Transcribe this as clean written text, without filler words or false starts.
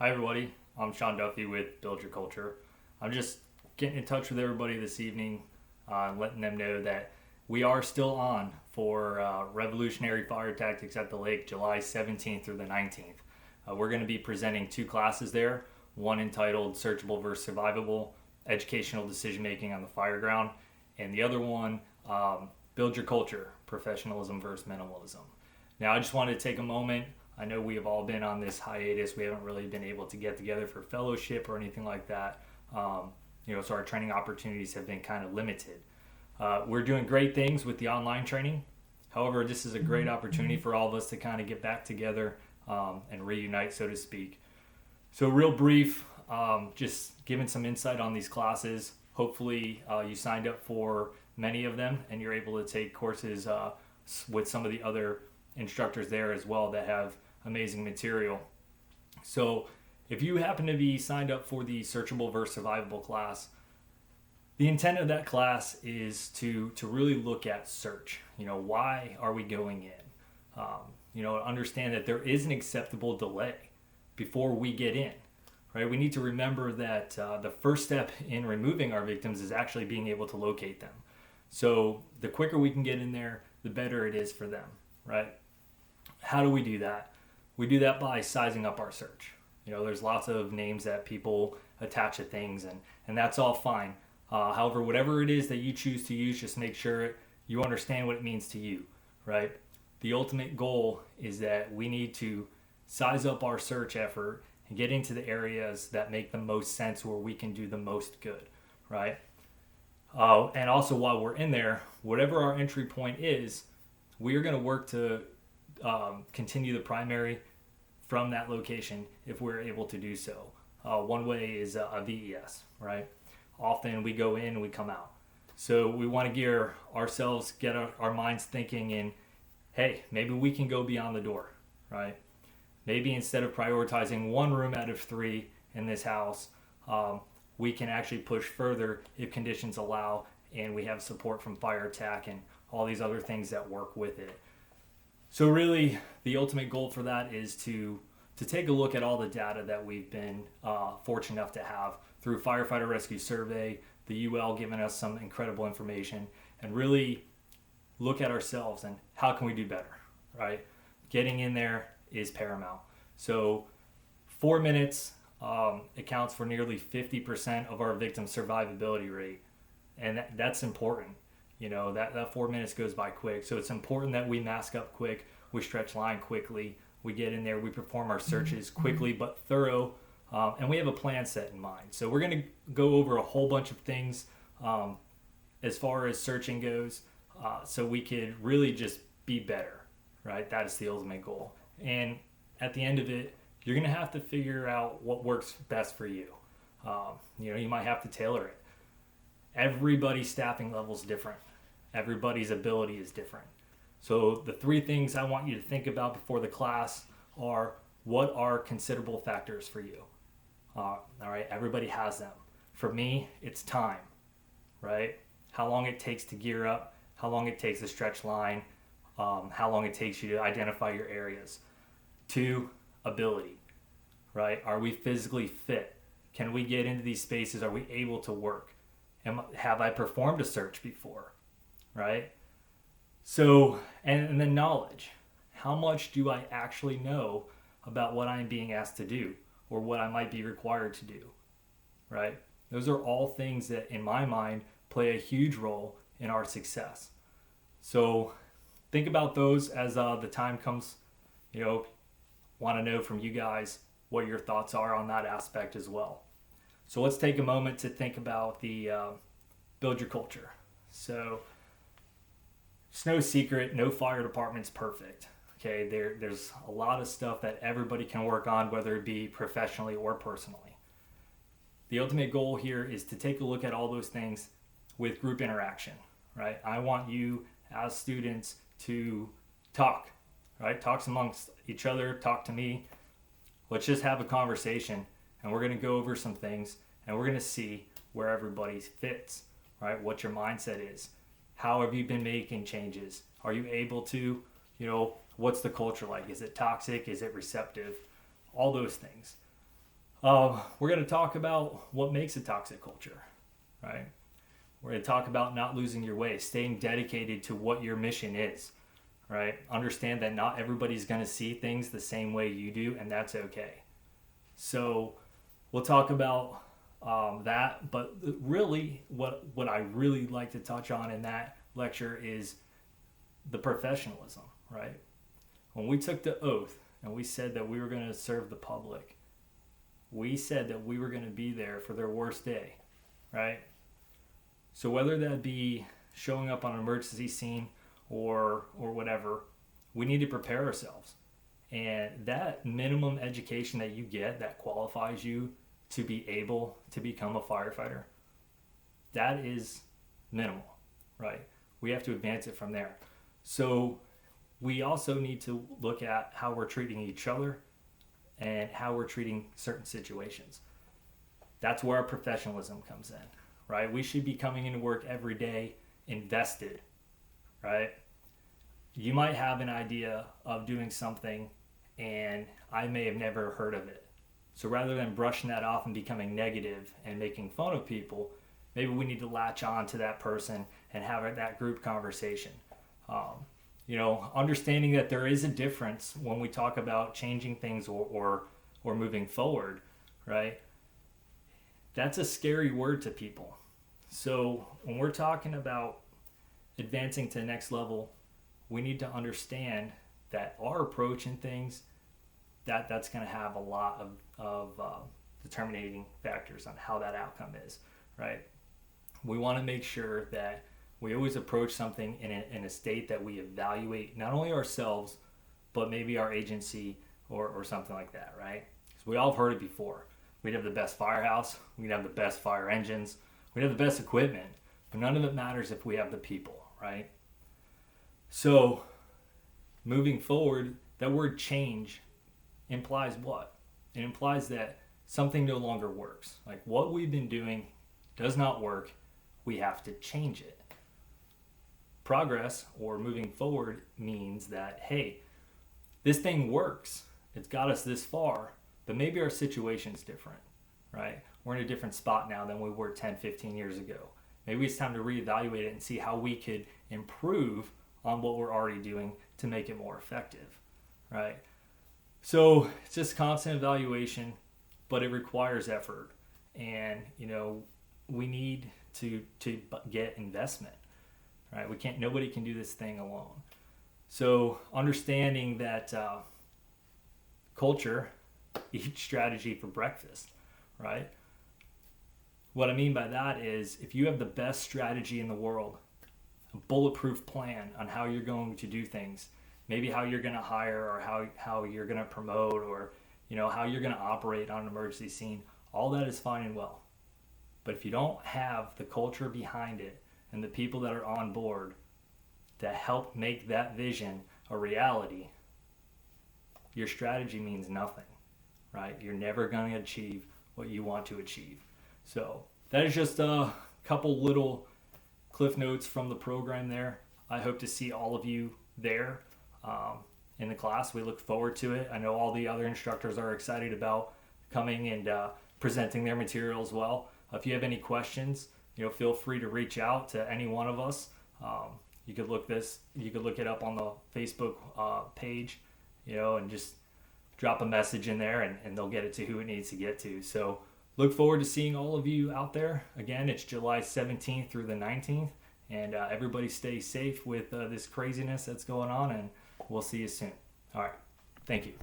Hi everybody, I'm Sean Duffy with Build Your Culture. I'm just getting in touch with everybody this evening, letting them know that we are still on for Revolutionary Fire Tactics at the Lake, July 17th through the 19th. We're going to be presenting two classes there, one entitled Searchable versus Survivable, Educational Decision Making on the Fire Ground, and the other one, Build Your Culture, Professionalism versus Minimalism. Now I just wanted to take a moment. I know we have all been on this hiatus. We haven't really been able to get together for fellowship or anything like that. So our training opportunities have been kind of limited. We're doing great things with the online training. However, this is a great opportunity for all of us to kind of get back together and reunite, so to speak. So real brief, just giving some insight on these classes. Hopefully you signed up for many of them and you're able to take courses with some of the other instructors there as well that have amazing material. So if you happen to be signed up for the Searchable versus Survivable class, the intent of that class is to really look at search. Why are we going in? Understand that there is an acceptable delay before we get in, right? We need to remember that the first step in removing our victims is actually being able to locate them. So the quicker we can get in there, the better it is for them, right? How do we do that? We do that by sizing up our search. There's lots of names that people attach to things, and that's all fine. However, whatever it is that you choose to use, just make sure you understand what it means to you, right? The ultimate goal is that we need to size up our search effort and get into the areas that make the most sense where we can do the most good, right? And also while we're in there, whatever our entry point is, we are going to work to continue the primary from that location if we're able to do so. One way is a VES, right? Often we go in and we come out. So we want to gear ourselves, get our minds thinking in, hey, maybe we can go beyond the door, right? Maybe instead of prioritizing one room out of 3 in this house, we can actually push further if conditions allow and we have support from fire attack and all these other things that work with it. So really, the ultimate goal for that is to take a look at all the data that we've been fortunate enough to have through Firefighter Rescue Survey, the UL giving us some incredible information, and really look at ourselves and how can we do better, right? Getting in there is paramount. So 4 minutes accounts for nearly 50% of our victim survivability rate, and that's important. That 4 minutes goes by quick. So it's important that we mask up quick, we stretch line quickly, we get in there, we perform our searches quickly but thorough, and we have a plan set in mind. So we're going to go over a whole bunch of things as far as searching goes, so we could really just be better, right? That is the ultimate goal. And at the end of it, you're going to have to figure out what works best for you. You might have to tailor it. Everybody's staffing level is different. Everybody's ability is different. So the 3 things I want you to think about before the class are, what are considerable factors for you? All right, everybody has them. For me, it's time, right? How long it takes to gear up, how long it takes to stretch line, how long it takes you to identify your areas. 2, ability, right? Are we physically fit? Can we get into these spaces? Are we able to work? Have I performed a search before, right? So, and then knowledge. How much do I actually know about what I'm being asked to do or what I might be required to do, right? Those are all things that, in my mind, play a huge role in our success. So think about those as the time comes. Want to know from you guys what your thoughts are on that aspect as well. So let's take a moment to think about the Build Your Culture. So it's no secret, no fire department's perfect. Okay, there's a lot of stuff that everybody can work on, whether it be professionally or personally. The ultimate goal here is to take a look at all those things with group interaction, right? I want you as students to talk, right? Talk amongst each other, talk to me. Let's just have a conversation, and we're going to go over some things, and we're going to see where everybody fits, right? What your mindset is. How have you been making changes? Are you able to, what's the culture like? Is it toxic? Is it receptive? All those things. We're going to talk about what makes a toxic culture, right? We're going to talk about not losing your way, staying dedicated to what your mission is, right? Understand that not everybody's going to see things the same way you do, and that's okay. So we'll talk about that, but really what I really like to touch on in that lecture is the professionalism, right? When we took the oath and we said that we were going to serve the public, we said that we were going to be there for their worst day, right? So whether that be showing up on an emergency scene or whatever, we need to prepare ourselves. And that minimum education that you get that qualifies you to be able to become a firefighter, that is minimal, right? We have to advance it from there. So we also need to look at how we're treating each other and how we're treating certain situations. That's where our professionalism comes in, right? We should be coming into work every day invested, right? You might have an idea of doing something and I may have never heard of it. So rather than brushing that off and becoming negative and making fun of people, maybe we need to latch on to that person and have that group conversation. Understanding that there is a difference when we talk about changing things or moving forward, right? That's a scary word to people. So when we're talking about advancing to the next level, we need to understand that our approach in things, that's going to have a lot of determining factors on how that outcome is, right? We want to make sure that we always approach something in a state that we evaluate not only ourselves, but maybe our agency or something like that, right? Because we all have heard it before. We'd have the best firehouse, we'd have the best fire engines, we'd have the best equipment, but none of it matters if we have the people, right? So moving forward, that word change implies what? It implies that something no longer works. Like what we've been doing does not work. We have to change it. Progress or moving forward means that, hey, this thing works. It's got us this far, but maybe our situation's different, right? We're in a different spot now than we were 10, 15 years ago. Maybe it's time to reevaluate it and see how we could improve on what we're already doing to make it more effective, right? So it's just constant evaluation, but it requires effort. And, we need to get investment, right? Nobody can do this thing alone. So understanding that culture eats strategy for breakfast, right? What I mean by that is if you have the best strategy in the world, a bulletproof plan on how you're going to do things, maybe how you're going to hire or how you're going to promote or, how you're going to operate on an emergency scene, all that is fine and well. But if you don't have the culture behind it and the people that are on board that help make that vision a reality, your strategy means nothing, right? You're never going to achieve what you want to achieve. So that is just a couple little cliff notes from the program there. I hope to see all of you there in the class. We look forward to it. I know all the other instructors are excited about coming and presenting their material as well. If you have any questions, feel free to reach out to any one of us. You could look it up on the Facebook page, and just drop a message in there and they'll get it to who it needs to get to. So look forward to seeing all of you out there. Again, it's July 17th through the 19th, and everybody stay safe with this craziness that's going on, and we'll see you soon. All right. Thank you.